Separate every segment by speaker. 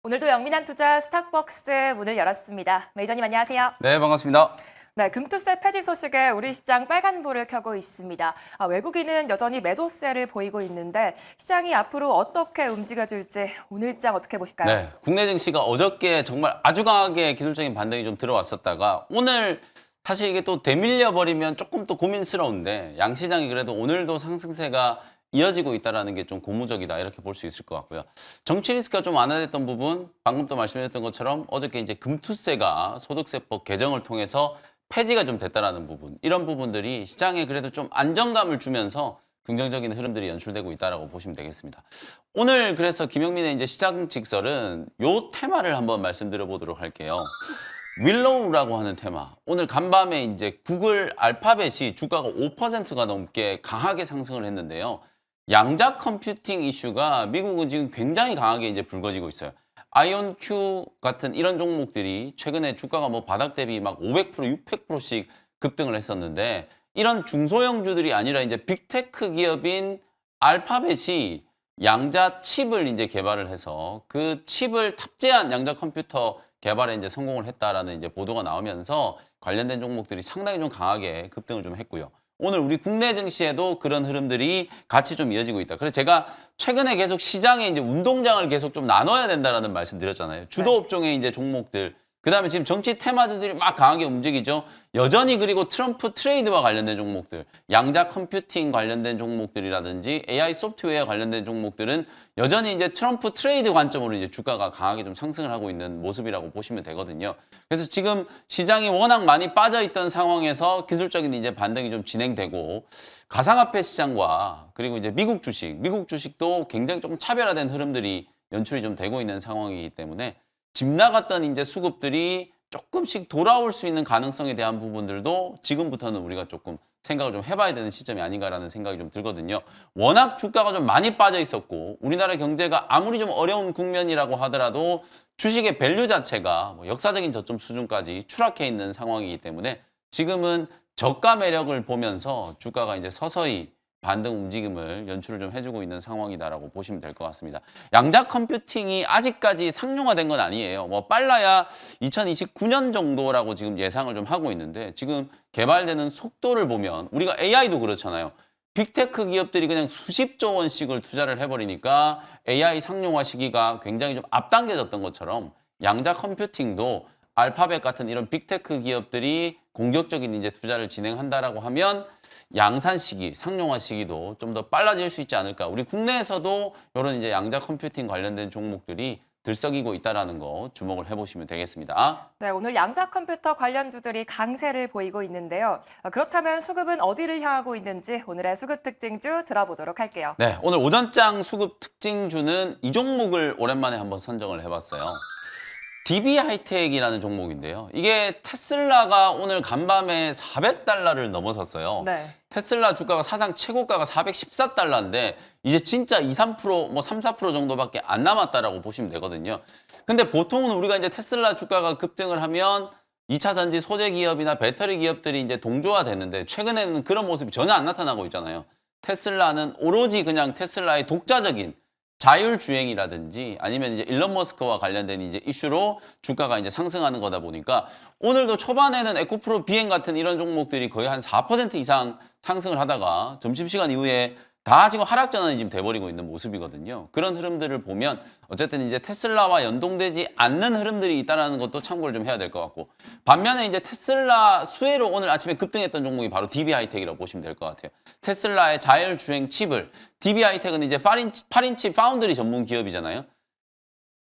Speaker 1: 오늘도 영민한 투자 스탁벅스 문을 열었습니다. 매니저님 안녕하세요.
Speaker 2: 네, 반갑습니다.
Speaker 1: 네, 금투세 폐지 소식에 우리 시장 빨간불을 켜고 있습니다. 외국인은 여전히 매도세를 보이고 있는데 시장이 앞으로 어떻게 움직여줄지 오늘장 어떻게 보실까요?
Speaker 2: 네, 국내 증시가 어저께 정말 아주 강하게 기술적인 반등이 좀 들어왔었다가 오늘 사실 이게 또 되밀려 버리면 조금 또 고민스러운데 양시장이 그래도 오늘도 상승세가 이어지고 있다는 게 좀 고무적이다 이렇게 볼 수 있을 것 같고요. 정치 리스크가 좀 완화됐던 부분, 방금 또 말씀드렸던 것처럼 어저께 이제 금투세가 소득세법 개정을 통해서 폐지가 좀 됐다라는 부분, 이런 부분들이 시장에 그래도 좀 안정감을 주면서 긍정적인 흐름들이 연출되고 있다라고 보시면 되겠습니다. 오늘 그래서 김영민의 이제 시장 직설은 요 테마를 한번 말씀드려 보도록 할게요. 윌로우라고 하는 테마. 오늘 간밤에 이제 구글 알파벳이 주가가 5%가 넘게 강하게 상승을 했는데요. 양자 컴퓨팅 이슈가 미국은 지금 굉장히 강하게 이제 불거지고 있어요. 아이온큐 같은 이런 종목들이 최근에 주가가 뭐 바닥 대비 막 500%, 600%씩 급등을 했었는데 이런 중소형주들이 아니라 이제 빅테크 기업인 알파벳이 양자 칩을 이제 개발을 해서 그 칩을 탑재한 양자 컴퓨터 개발에 이제 성공을 했다라는 이제 보도가 나오면서 관련된 종목들이 상당히 좀 강하게 급등을 좀 했고요. 오늘 우리 국내 증시에도 그런 흐름들이 같이 좀 이어지고 있다. 그래서 제가 최근에 계속 시장에 이제 운동장을 계속 좀 나눠야 된다라는 말씀 드렸잖아요. 주도 업종의 이제 종목들. 그다음에 지금 정치 테마주들이 막 강하게 움직이죠. 여전히 그리고 트럼프 트레이드와 관련된 종목들, 양자 컴퓨팅 관련된 종목들이라든지 AI 소프트웨어 관련된 종목들은 여전히 이제 트럼프 트레이드 관점으로 이제 주가가 강하게 좀 상승을 하고 있는 모습이라고 보시면 되거든요. 그래서 지금 시장이 워낙 많이 빠져 있던 상황에서 기술적인 이제 반등이 좀 진행되고 가상화폐 시장과 그리고 이제 미국 주식도 굉장히 조금 차별화된 흐름들이 연출이 좀 되고 있는 상황이기 때문에 집 나갔던 이제 수급들이 조금씩 돌아올 수 있는 가능성에 대한 부분들도 지금부터는 우리가 조금 생각을 좀 해봐야 되는 시점이 아닌가라는 생각이 좀 들거든요. 워낙 주가가 좀 많이 빠져 있었고 우리나라 경제가 아무리 좀 어려운 국면이라고 하더라도 주식의 밸류 자체가 뭐 역사적인 저점 수준까지 추락해 있는 상황이기 때문에 지금은 저가 매력을 보면서 주가가 이제 서서히 반등 움직임을 연출을 좀 해주고 있는 상황이다라고 보시면 될 것 같습니다. 양자 컴퓨팅이 아직까지 상용화된 건 아니에요. 뭐 빨라야 2029년 정도라고 지금 예상을 좀 하고 있는데 지금 개발되는 속도를 보면 우리가 AI도 그렇잖아요. 빅테크 기업들이 그냥 수십조 원씩을 투자를 해버리니까 AI 상용화 시기가 굉장히 좀 앞당겨졌던 것처럼 양자 컴퓨팅도 알파벳 같은 이런 빅테크 기업들이 공격적인 이제 투자를 진행한다라고 하면 양산 시기, 상용화 시기도 좀 더 빨라질 수 있지 않을까. 우리 국내에서도 이런 이제 양자 컴퓨팅 관련된 종목들이 들썩이고 있다라는 거 주목을 해보시면 되겠습니다.
Speaker 1: 네, 오늘 양자 컴퓨터 관련주들이 강세를 보이고 있는데요. 그렇다면 수급은 어디를 향하고 있는지 오늘의 수급 특징주 들어보도록 할게요.
Speaker 2: 네, 오늘 오전장 수급 특징주는 이 종목을 오랜만에 한번 선정을 해봤어요. DB 하이텍이라는 종목인데요. 이게 테슬라가 오늘 간밤에 400달러를 넘어섰어요.
Speaker 1: 네.
Speaker 2: 테슬라 주가가 사상 최고가가 414달러인데 이제 진짜 2, 3%, 뭐 3, 4% 정도밖에 안 남았다라고 보시면 되거든요. 근데 보통은 우리가 이제 테슬라 주가가 급등을 하면 2차 전지 소재 기업이나 배터리 기업들이 이제 동조화됐는데 최근에는 그런 모습이 전혀 안 나타나고 있잖아요. 테슬라는 오로지 그냥 테슬라의 독자적인 자율주행이라든지 아니면 이제 일론 머스크와 관련된 이제 이슈로 주가가 이제 상승하는 거다 보니까 오늘도 초반에는 에코프로 비행 같은 이런 종목들이 거의 한 4% 이상 상승을 하다가 점심시간 이후에 다 지금 하락 전환이 지금 돼버리고 있는 모습이거든요. 그런 흐름들을 보면 어쨌든 이제 테슬라와 연동되지 않는 흐름들이 있다는 것도 참고를 좀 해야 될 것 같고 반면에 이제 테슬라 수혜로 오늘 아침에 급등했던 종목이 바로 DB 하이텍이라고 보시면 될 것 같아요. 테슬라의 자율주행 칩을 DB 하이텍은 이제 8인치 파운드리 전문 기업이잖아요.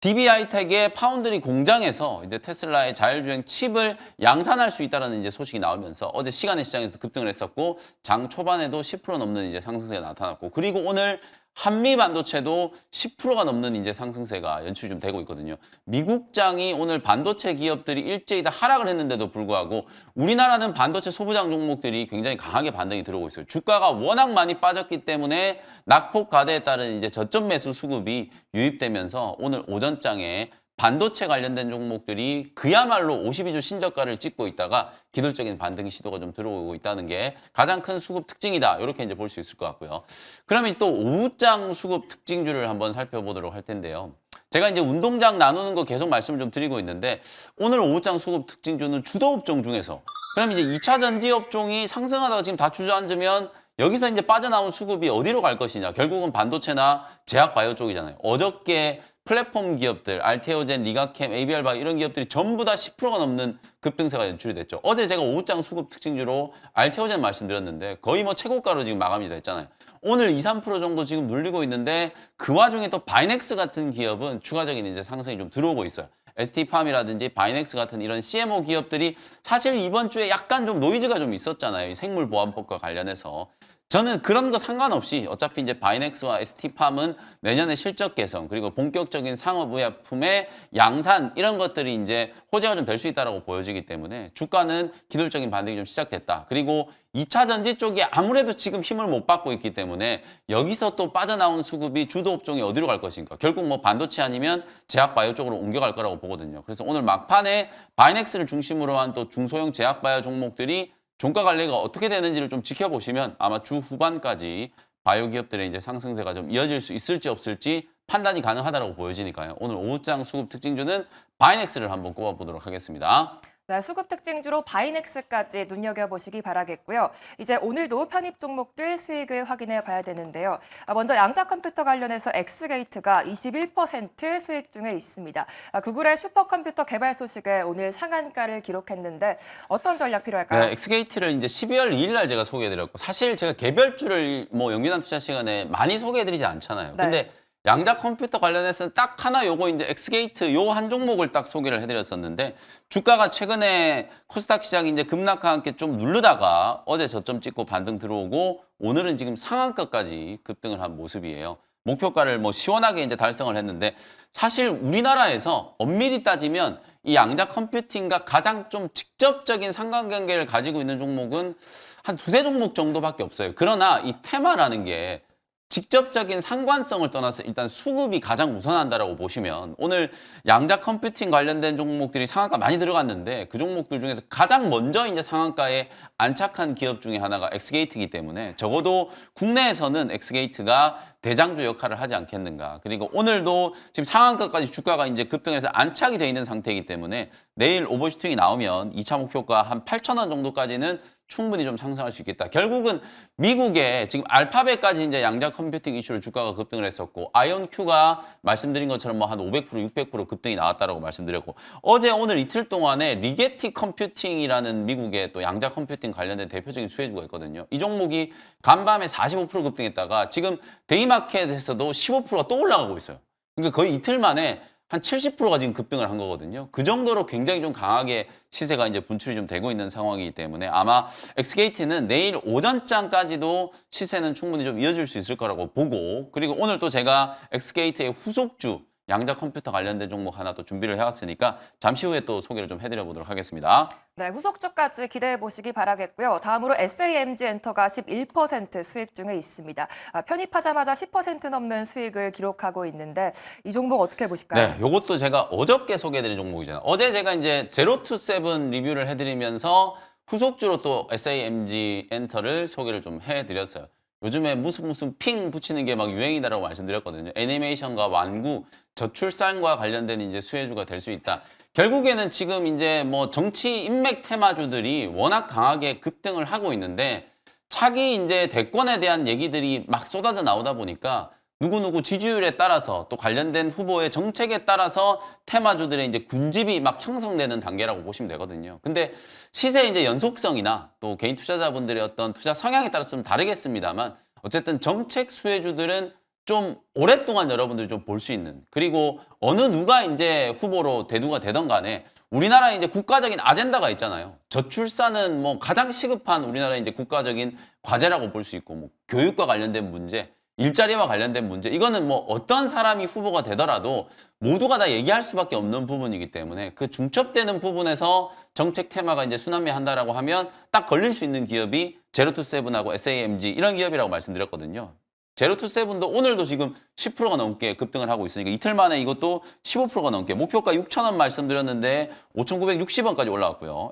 Speaker 2: DB 하이텍의 파운드리 공장에서 이제 테슬라의 자율주행 칩을 양산할 수 있다는 이제 소식이 나오면서 어제 시간의 시장에서 급등을 했었고 장 초반에도 10% 넘는 이제 상승세가 나타났고 그리고 오늘 한미 반도체도 10%가 넘는 이제 상승세가 연출이 좀 되고 있거든요. 미국장이 오늘 반도체 기업들이 일제히 다 하락을 했는데도 불구하고 우리나라는 반도체 소부장 종목들이 굉장히 강하게 반등이 들어오고 있어요. 주가가 워낙 많이 빠졌기 때문에 낙폭 가대에 따른 이제 저점 매수 수급이 유입되면서 오늘 오전장에 반도체 관련된 종목들이 그야말로 52주 신저가를 찍고 있다가 기술적인 반등 시도가 좀 들어오고 있다는 게 가장 큰 수급 특징이다. 이렇게 이제 볼 수 있을 것 같고요. 그러면 또 오후장 수급 특징주를 한번 살펴보도록 할 텐데요. 제가 이제 운동장 나누는 거 계속 말씀을 좀 드리고 있는데 오늘 오후장 수급 특징주는 주도 업종 중에서 그럼 이제 2차 전지 업종이 상승하다가 지금 다 주저앉으면 여기서 이제 빠져나온 수급이 어디로 갈 것이냐. 결국은 반도체나 제약 바이오 쪽이잖아요. 어저께 플랫폼 기업들, 알테오젠, 리가캠, ABR바 이런 기업들이 전부 다 10%가 넘는 급등세가 연출이 됐죠. 어제 제가 오후장 수급 특징주로 알테오젠 말씀드렸는데 거의 뭐 최고가로 지금 마감이 됐잖아요. 오늘 2, 3% 정도 지금 눌리고 있는데 그 와중에 또 바이넥스 같은 기업은 추가적인 이제 상승이 좀 들어오고 있어요. ST팜이라든지 바이넥스 같은 이런 CMO 기업들이 사실 이번 주에 약간 좀 노이즈가 좀 있었잖아요. 이 생물보안법과 관련해서. 저는 그런 거 상관없이 어차피 이제 바이넥스와 ST팜은 내년에 실적 개선 그리고 본격적인 상업의약품의 양산 이런 것들이 이제 호재가 좀 될 수 있다고 보여지기 때문에 주가는 기술적인 반등이 좀 시작됐다. 그리고 2차 전지 쪽이 아무래도 지금 힘을 못 받고 있기 때문에 여기서 또 빠져나온 수급이 주도 업종이 어디로 갈 것인가. 결국 뭐 반도체 아니면 제약 바이오 쪽으로 옮겨갈 거라고 보거든요. 그래서 오늘 막판에 바이넥스를 중심으로 한 또 중소형 제약 바이오 종목들이 종가 관리가 어떻게 되는지를 좀 지켜보시면 아마 주 후반까지 바이오 기업들의 이제 상승세가 좀 이어질 수 있을지 없을지 판단이 가능하다고 보여지니까요. 오늘 오후장 수급 특징주는 바이넥스를 한번 꼽아보도록 하겠습니다.
Speaker 1: 네, 수급 특징주로 바이넥스까지 눈여겨보시기 바라겠고요. 이제 오늘도 편입 종목들 수익을 확인해 봐야 되는데요. 먼저 양자 컴퓨터 관련해서 엑스게이트가 21% 수익 중에 있습니다. 구글의 슈퍼컴퓨터 개발 소식에 오늘 상한가를 기록했는데 어떤 전략 필요할까요?
Speaker 2: 네, 엑스게이트를 이제 12월 2일 날 제가 소개해드렸고 사실 제가 개별주를 뭐 연기난 투자 시간에 많이 소개해드리지 않잖아요.
Speaker 1: 네.
Speaker 2: 근데 양자 컴퓨터 관련해서는 딱 하나 요거 이제 엑스게이트 요 한 종목을 딱 소개를 해드렸었는데 주가가 최근에 코스닥 시장이 이제 급락과 함께 좀 누르다가 어제 저점 찍고 반등 들어오고 오늘은 지금 상한가까지 급등을 한 모습이에요. 목표가를 뭐 시원하게 이제 달성을 했는데 사실 우리나라에서 엄밀히 따지면 이 양자 컴퓨팅과 가장 좀 직접적인 상관관계를 가지고 있는 종목은 한 두세 종목 정도밖에 없어요. 그러나 이 테마라는 게 직접적인 상관성을 떠나서 일단 수급이 가장 우선한다라고 보시면 오늘 양자 컴퓨팅 관련된 종목들이 상한가 많이 들어갔는데 그 종목들 중에서 가장 먼저 이제 상한가에 안착한 기업 중에 하나가 엑스게이트이기 때문에 적어도 국내에서는 엑스게이트가 대장주 역할을 하지 않겠는가. 그리고 오늘도 지금 상한가까지 주가가 이제 급등해서 안착이 돼 있는 상태이기 때문에 내일 오버슈팅이 나오면 2차 목표가 한 8,000원 정도까지는 충분히 좀 상승할 수 있겠다. 결국은 미국에 지금 알파벳까지 이제 양자 컴퓨팅 이슈로 주가가 급등을 했었고 아이온큐가 말씀드린 것처럼 뭐 한 500%, 600% 급등이 나왔다라고 말씀드렸고 어제 오늘 이틀 동안에 리게티 컴퓨팅이라는 미국의 또 양자 컴퓨팅 관련된 대표적인 수혜주가 있거든요. 이 종목이 간밤에 45% 급등했다가 지금 데이마켓에서도 15%가 또 올라가고 있어요. 그러니까 거의 이틀 만에 한 70%가 지금 급등을 한 거거든요. 그 정도로 굉장히 좀 강하게 시세가 이제 분출이 좀 되고 있는 상황이기 때문에 아마 엑스게이트는 내일 오전장까지도 시세는 충분히 좀 이어질 수 있을 거라고 보고 그리고 오늘 또 제가 엑스게이트의 후속주 양자 컴퓨터 관련된 종목 하나 또 준비를 해왔으니까 잠시 후에 또 소개를 좀 해드려 보도록 하겠습니다.
Speaker 1: 네, 후속주까지 기대해 보시기 바라겠고요. 다음으로 SAMG 엔터가 11% 수익 중에 있습니다. 편입하자마자 10% 넘는 수익을 기록하고 있는데 이 종목 어떻게 보실까요?
Speaker 2: 네, 요것도 제가 어저께 소개해드린 종목이잖아요. 어제 제가 이제 제로2세븐 리뷰를 해드리면서 후속주로 또 SAMG 엔터를 소개를 좀 해드렸어요. 요즘에 무슨 핑 붙이는 게 막 유행이다라고 말씀드렸거든요. 애니메이션과 완구, 저출산과 관련된 이제 수혜주가 될 수 있다. 결국에는 지금 이제 뭐 정치 인맥 테마주들이 워낙 강하게 급등을 하고 있는데 차기 이제 대권에 대한 얘기들이 막 쏟아져 나오다 보니까 누구누구 지지율에 따라서 또 관련된 후보의 정책에 따라서 테마주들의 이제 군집이 막 형성되는 단계라고 보시면 되거든요. 근데 시세 이제 연속성이나 또 개인 투자자분들의 어떤 투자 성향에 따라서 좀 다르겠습니다만 어쨌든 정책 수혜주들은 좀 오랫동안 여러분들이 좀 볼 수 있는 그리고 어느 누가 이제 후보로 대두가 되던 간에 우리나라에 이제 국가적인 아젠다가 있잖아요. 저출산은 뭐 가장 시급한 우리나라의 이제 국가적인 과제라고 볼 수 있고 뭐 교육과 관련된 문제 일자리와 관련된 문제 이거는 뭐 어떤 사람이 후보가 되더라도 모두가 다 얘기할 수밖에 없는 부분이기 때문에 그 중첩되는 부분에서 정책 테마가 이제 순환매한다라고 하면 딱 걸릴 수 있는 기업이 제로2세븐하고 SAMG 이런 기업이라고 말씀드렸거든요. 제로2세븐도 오늘도 지금 10%가 넘게 급등을 하고 있으니까 이틀 만에 이것도 15%가 넘게 목표가 6,000원 말씀드렸는데 5,960원까지 올라왔고요.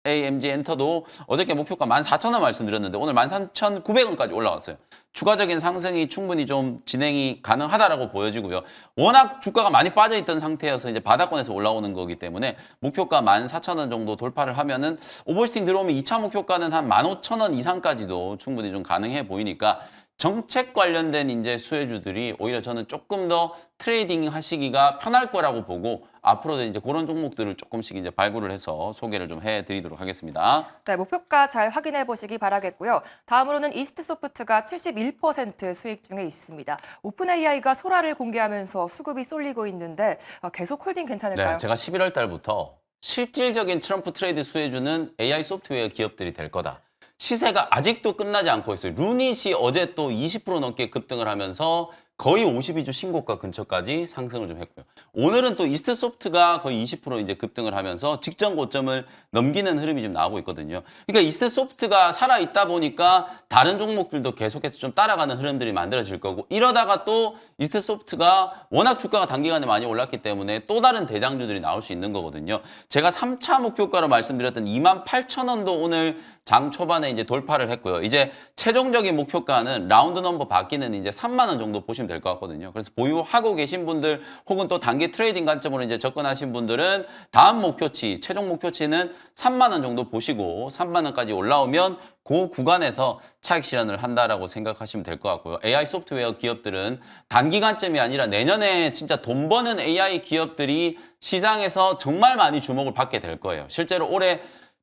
Speaker 2: AMG 엔터도 어저께 목표가 14,000원 말씀드렸는데 오늘 13,900원까지 올라왔어요. 추가적인 상승이 충분히 좀 진행이 가능하다라고 보여지고요. 워낙 주가가 많이 빠져있던 상태여서 이제 바닥권에서 올라오는 거기 때문에 목표가 14,000원 정도 돌파를 하면은 오버슈팅 들어오면 2차 목표가는 한 15,000원 이상까지도 충분히 좀 가능해 보이니까 정책 관련된 이제 수혜주들이 오히려 저는 조금 더 트레이딩 하시기가 편할 거라고 보고 앞으로도 이제 그런 종목들을 조금씩 이제 발굴을 해서 소개를 좀 해드리도록 하겠습니다.
Speaker 1: 네, 목표가 잘 확인해 보시기 바라겠고요. 다음으로는 이스트소프트가 71% 수익 중에 있습니다. 오픈 AI가 소라를 공개하면서 수급이 쏠리고 있는데 계속 홀딩 괜찮을까요?
Speaker 2: 네, 제가 11월 달부터 실질적인 트럼프 트레이드 수혜주는 AI 소프트웨어 기업들이 될 거다. 시세가 아직도 끝나지 않고 있어요. 루닛이 어제 또 20% 넘게 급등을 하면서 거의 52주 신고가 근처까지 상승을 좀 했고요. 오늘은 또 이스트소프트가 거의 20% 이제 급등을 하면서 직전 고점을 넘기는 흐름이 좀 나오고 있거든요. 그러니까 이스트소프트가 살아 있다 보니까 다른 종목들도 계속해서 좀 따라가는 흐름들이 만들어질 거고 이러다가 또 이스트소프트가 워낙 주가가 단기간에 많이 올랐기 때문에 또 다른 대장주들이 나올 수 있는 거거든요. 제가 3차 목표가로 말씀드렸던 28,000원도 오늘 장 초반에 이제 돌파를 했고요. 이제 최종적인 목표가는 라운드 넘버 바뀌는 이제 3만 원 정도 보시면 될 것 같거든요. 그래서 보유하고 계신 분들 혹은 또 단기 트레이딩 관점으로 이제 접근하신 분들은 다음 목표치, 최종 목표치는 3만 원 정도 보시고 3만 원까지 올라오면 그 구간에서 차익 실현을 한다라고 생각하시면 될 것 같고요. AI 소프트웨어 기업들은 단기간점이 아니라 내년에 진짜 돈 버는 AI 기업들이 시장에서 정말 많이 주목을 받게 될 거예요. 실제로 올해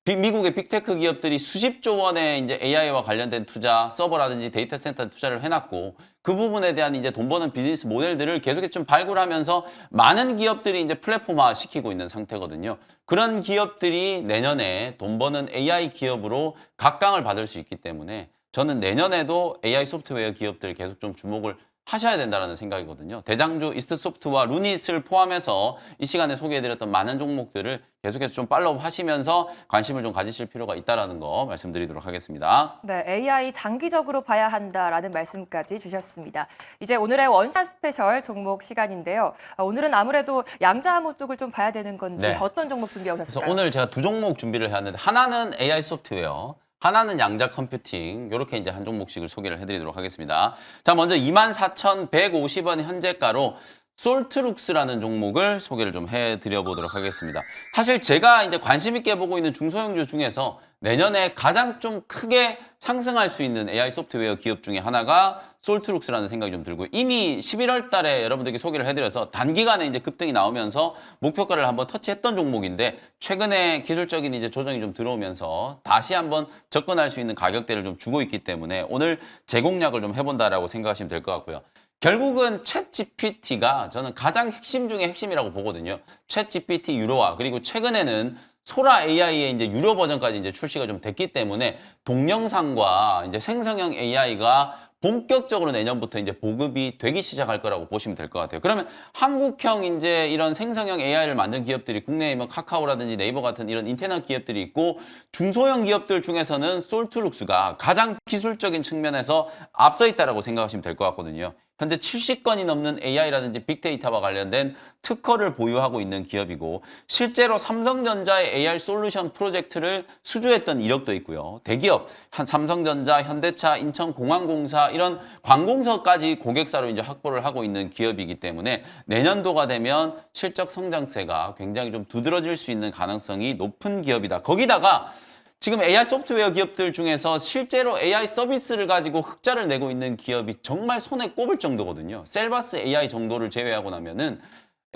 Speaker 2: 미국의 빅테크 기업들이 수십조 원의 이제 AI와 관련된 투자, 서버라든지 데이터 센터 투자를 해놨고 그 부분에 대한 이제 돈 버는 비즈니스 모델들을 계속해서 좀 발굴하면서 많은 기업들이 이제 플랫폼화 시키고 있는 상태거든요. 그런 기업들이 내년에 돈 버는 AI 기업으로 각광을 받을 수 있기 때문에 저는 내년에도 AI 소프트웨어 기업들 계속 좀 주목을 하셔야 된다는 생각이거든요. 대장주 이스트소프트와 루닛을 포함해서 이 시간에 소개해드렸던 많은 종목들을 계속해서 좀 팔로우 하시면서 관심을 좀 가지실 필요가 있다는 거 말씀드리도록 하겠습니다.
Speaker 1: 네, AI 장기적으로 봐야 한다라는 말씀까지 주셨습니다. 이제 오늘의 원샷 스페셜 종목 시간인데요. 오늘은 아무래도 양자암호 쪽을 좀 봐야 되는 건지
Speaker 2: 네.
Speaker 1: 어떤 종목 준비해
Speaker 2: 그래서
Speaker 1: 오셨을까요?
Speaker 2: 오늘 제가 두 종목 준비를 해왔는데 하나는 AI 소프트웨어, 하나는 양자 컴퓨팅 이렇게 이제 한 종목씩을 소개를 해드리도록 하겠습니다. 자, 먼저 24,150원 현재가로 솔트룩스라는 종목을 소개를 좀 해드려 보도록 하겠습니다. 사실 제가 이제 관심 있게 보고 있는 중소형주 중에서 내년에 가장 좀 크게 상승할 수 있는 AI 소프트웨어 기업 중에 하나가 솔트룩스라는 생각이 좀 들고 이미 11월 달에 여러분들께 소개를 해드려서 단기간에 이제 급등이 나오면서 목표가를 한번 터치했던 종목인데 최근에 기술적인 이제 조정이 좀 들어오면서 다시 한번 접근할 수 있는 가격대를 좀 주고 있기 때문에 오늘 재공략을 좀 해본다라고 생각하시면 될 것 같고요. 결국은 챗 GPT가 저는 가장 핵심 중에 핵심이라고 보거든요. 챗 GPT 유료화 그리고 최근에는 소라 AI의 이제 유료 버전까지 이제 출시가 좀 됐기 때문에 동영상과 이제 생성형 AI가 본격적으로 내년부터 이제 보급이 되기 시작할 거라고 보시면 될 것 같아요. 그러면 한국형 이제 이런 생성형 AI를 만든 기업들이 국내에 뭐 카카오라든지 네이버 같은 이런 인터넷 기업들이 있고 중소형 기업들 중에서는 솔트룩스가 가장 기술적인 측면에서 앞서 있다라고 생각하시면 될 것 같거든요. 현재 70건이 넘는 AI라든지 빅데이터와 관련된 특허를 보유하고 있는 기업이고 실제로 삼성전자의 AI 솔루션 프로젝트를 수주했던 이력도 있고요. 대기업, 한 삼성전자, 현대차, 인천공항공사 이런 관공서까지 고객사로 이제 확보를 하고 있는 기업이기 때문에 내년도가 되면 실적 성장세가 굉장히 좀 두드러질 수 있는 가능성이 높은 기업이다. 거기다가 지금 AI 소프트웨어 기업들 중에서 실제로 AI 서비스를 가지고 흑자를 내고 있는 기업이 정말 손에 꼽을 정도거든요. 셀바스 AI 정도를 제외하고 나면은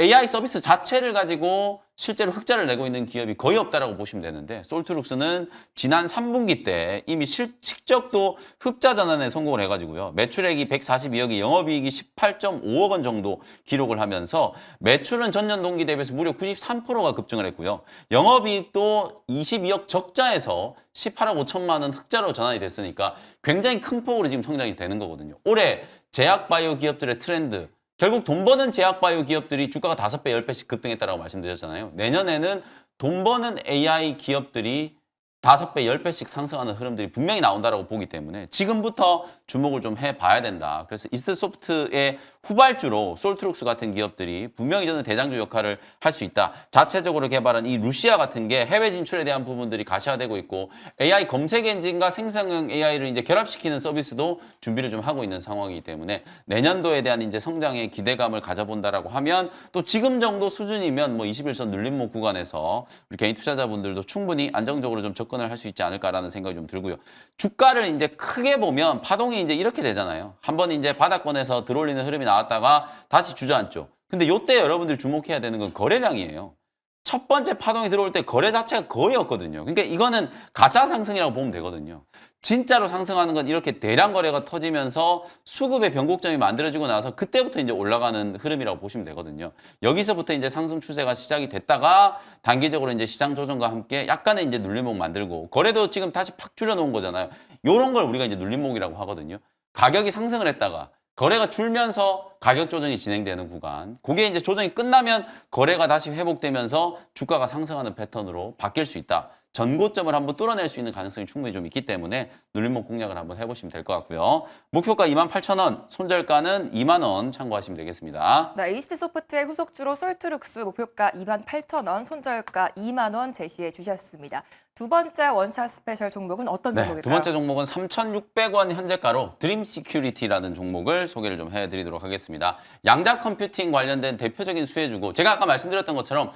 Speaker 2: AI 서비스 자체를 가지고 실제로 흑자를 내고 있는 기업이 거의 없다라고 보시면 되는데 솔트룩스는 지난 3분기 때 이미 실적도 흑자 전환에 성공을 해가지고요. 매출액이 142억이 영업이익이 18.5억 원 정도 기록을 하면서 매출은 전년 동기 대비해서 무려 93%가 급증을 했고요. 영업이익도 22억 적자에서 18억 5천만 원 흑자로 전환이 됐으니까 굉장히 큰 폭으로 지금 성장이 되는 거거든요. 올해 제약바이오 기업들의 트렌드 결국 돈 버는 제약바이오 기업들이 주가가 5배, 10배씩 급등했다라고 말씀드렸잖아요. 내년에는 돈 버는 AI 기업들이 5배, 10배씩 상승하는 흐름들이 분명히 나온다라고 보기 때문에 지금부터 주목을 좀 해봐야 된다. 그래서 이스트소프트의 후발주로 솔트룩스 같은 기업들이 분명히 저는 대장주 역할을 할 수 있다. 자체적으로 개발한 이 루시아 같은 게 해외 진출에 대한 부분들이 가시화되고 있고 AI 검색 엔진과 생성형 AI를 이제 결합시키는 서비스도 준비를 좀 하고 있는 상황이기 때문에 내년도에 대한 이제 성장의 기대감을 가져본다라고 하면 또 지금 정도 수준이면 뭐 21선 눌림목 구간에서 우리 개인 투자자분들도 충분히 안정적으로 좀 접근을 할 수 있지 않을까라는 생각이 좀 들고요. 주가를 이제 크게 보면 파동이 이제 이렇게 되잖아요. 한번 이제 바닥권에서 들어올리는 흐름이 나왔다가 다시 주저앉죠. 근데 요때 여러분들이 주목해야 되는 건 거래량이에요. 첫 번째 파동이 들어올 때 거래 자체가 거의 없거든요. 그러니까 이거는 가짜 상승이라고 보면 되거든요. 진짜로 상승하는 건 이렇게 대량 거래가 터지면서 수급의 변곡점이 만들어지고 나서 그때부터 이제 올라가는 흐름이라고 보시면 되거든요. 여기서부터 이제 상승 추세가 시작이 됐다가 단기적으로 이제 시장 조정과 함께 약간의 이제 눌림목 만들고 거래도 지금 다시 팍 줄여놓은 거잖아요. 요런 걸 우리가 이제 눌림목이라고 하거든요. 가격이 상승을 했다가 거래가 줄면서 가격 조정이 진행되는 구간. 그게 이제 조정이 끝나면 거래가 다시 회복되면서 주가가 상승하는 패턴으로 바뀔 수 있다. 전고점을 한번 뚫어낼 수 있는 가능성이 충분히 좀 있기 때문에 눌림목 공략을 한번 해보시면 될 것 같고요. 목표가 28,000원, 손절가는 2만 원 참고하시면 되겠습니다.
Speaker 1: 네, 이스트 소프트의 후속주로 솔트룩스 목표가 28,000원, 손절가 2만 원 제시해 주셨습니다. 두 번째 원샷 스페셜 종목은 어떤
Speaker 2: 네,
Speaker 1: 종목일까요?
Speaker 2: 두 번째 종목은 3,600원 현재가로 드림 시큐리티라는 종목을 소개를 좀 해드리도록 하겠습니다. 양자 컴퓨팅 관련된 대표적인 수혜주고 제가 아까 말씀드렸던 것처럼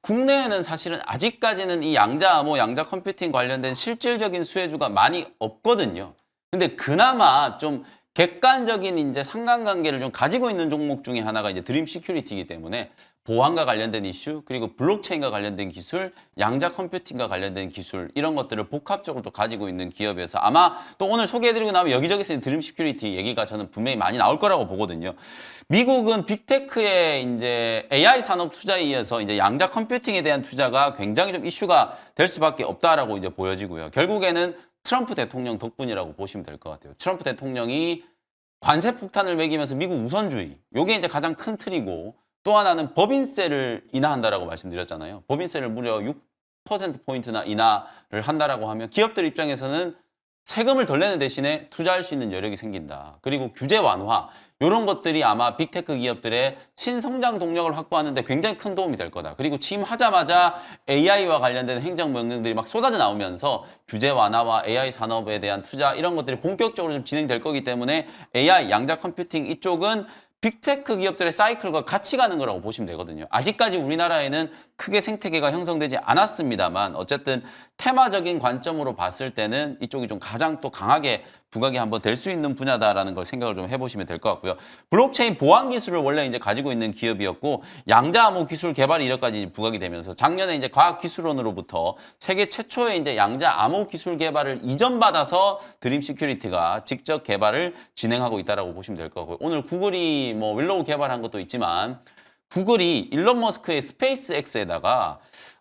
Speaker 2: 국내에는 사실은 아직까지는 이 양자 암호, 양자 컴퓨팅 관련된 실질적인 수혜주가 많이 없거든요. 근데 그나마 좀 객관적인 이제 상관관계를 좀 가지고 있는 종목 중에 하나가 이제 드림 시큐리티이기 때문에 보안과 관련된 이슈, 그리고 블록체인과 관련된 기술, 양자 컴퓨팅과 관련된 기술 이런 것들을 복합적으로 또 가지고 있는 기업이어서 아마 또 오늘 소개해드리고 나면 여기저기서 드림 시큐리티 얘기가 저는 분명히 많이 나올 거라고 보거든요. 미국은 빅테크의 이제 AI 산업 투자에 이어서 이제 양자 컴퓨팅에 대한 투자가 굉장히 좀 이슈가 될 수밖에 없다라고 이제 보여지고요. 결국에는 트럼프 대통령 덕분이라고 보시면 될 것 같아요. 트럼프 대통령이 관세 폭탄을 매기면서 미국 우선주의, 요게 이제 가장 큰 틀이고 또 하나는 법인세를 인하한다라고 말씀드렸잖아요. 법인세를 무려 6%포인트나 인하를 한다라고 하면 기업들 입장에서는 세금을 덜 내는 대신에 투자할 수 있는 여력이 생긴다. 그리고 규제 완화, 이런 것들이 아마 빅테크 기업들의 신성장 동력을 확보하는 데 굉장히 큰 도움이 될 거다. 그리고 취임하자마자 AI와 관련된 행정명령들이 막 쏟아져 나오면서 규제 완화와 AI 산업에 대한 투자 이런 것들이 본격적으로 좀 진행될 거기 때문에 AI, 양자 컴퓨팅 이쪽은 빅테크 기업들의 사이클과 같이 가는 거라고 보시면 되거든요. 아직까지 우리나라에는 크게 생태계가 형성되지 않았습니다만 어쨌든 테마적인 관점으로 봤을 때는 이쪽이 좀 가장 또 강하게 부각이 한번 될 수 있는 분야다라는 걸 생각을 좀 해보시면 될 것 같고요. 블록체인 보안 기술을 원래 이제 가지고 있는 기업이었고 양자 암호 기술 개발 이력까지 부각이 되면서 작년에 이제 과학기술원으로부터 세계 최초의 이제 양자 암호 기술 개발을 이전받아서 드림 시큐리티가 직접 개발을 진행하고 있다라고 보시면 될 것 같고요. 오늘 구글이 뭐 윌로우 개발한 것도 있지만 구글이 일론 머스크의 스페이스X에다가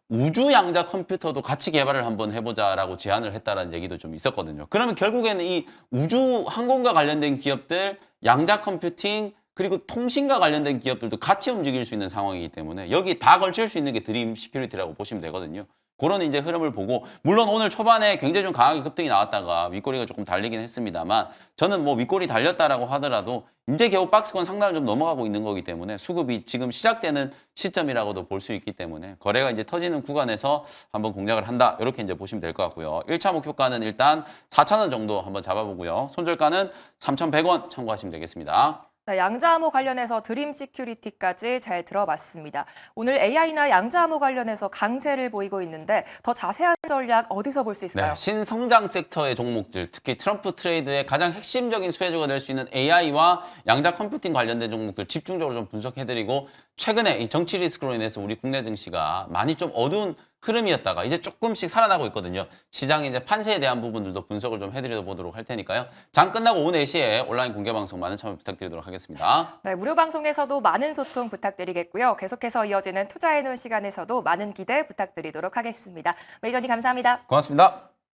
Speaker 2: 우주 양자 컴퓨터도 같이 개발을 한번 해보자라고 제안을 했다라는 얘기도 좀 있었거든요. 그러면 결국에는 이 우주 항공과 관련된 기업들, 양자 컴퓨팅, 그리고 통신과 관련된 기업들도 같이 움직일 수 있는 상황이기 때문에 여기 다 걸칠 수 있는 게 드림 시큐리티라고 보시면 되거든요. 그런 이제 흐름을 보고 물론 오늘 초반에 굉장히 좀 강하게 급등이 나왔다가 윗꼬리가 조금 달리긴 했습니다만 저는 뭐 윗꼬리 달렸다라고 하더라도 이제 겨우 박스권 상단을 좀 넘어가고 있는 거기 때문에 수급이 지금 시작되는 시점이라고도 볼 수 있기 때문에 거래가 이제 터지는 구간에서 한번 공략을 한다 이렇게 이제 보시면 될 것 같고요. 1차 목표가는 일단 4,000원 정도 한번 잡아보고요. 손절가는 3,100원 참고하시면 되겠습니다.
Speaker 1: 네, 양자암호 관련해서 드림 시큐리티까지 잘 들어봤습니다. 오늘 AI나 양자암호 관련해서 강세를 보이고 있는데 더 자세한 전략 어디서 볼 수 있을까요?
Speaker 2: 네, 신성장 섹터의 종목들, 특히 트럼프 트레이드의 가장 핵심적인 수혜주가 될 수 있는 AI와 양자 컴퓨팅 관련된 종목들 집중적으로 좀 분석해드리고 최근에 이 정치 리스크로 인해서 우리 국내 증시가 많이 좀 어두운 흐름이었다가 이제 조금씩 살아나고 있거든요. 시장의 이제 판세에 대한 부분들도 분석을 좀 해드려 보도록 할 테니까요. 장 끝나고 오후 4시에 온라인 공개 방송 많은 참여 부탁드리도록 하겠습니다.
Speaker 1: 네, 무료 방송에서도 많은 소통 부탁드리겠고요. 계속해서 이어지는 투자의 눈 시간에서도 많은 기대 부탁드리도록 하겠습니다. 메이저님 감사합니다.
Speaker 2: 고맙습니다.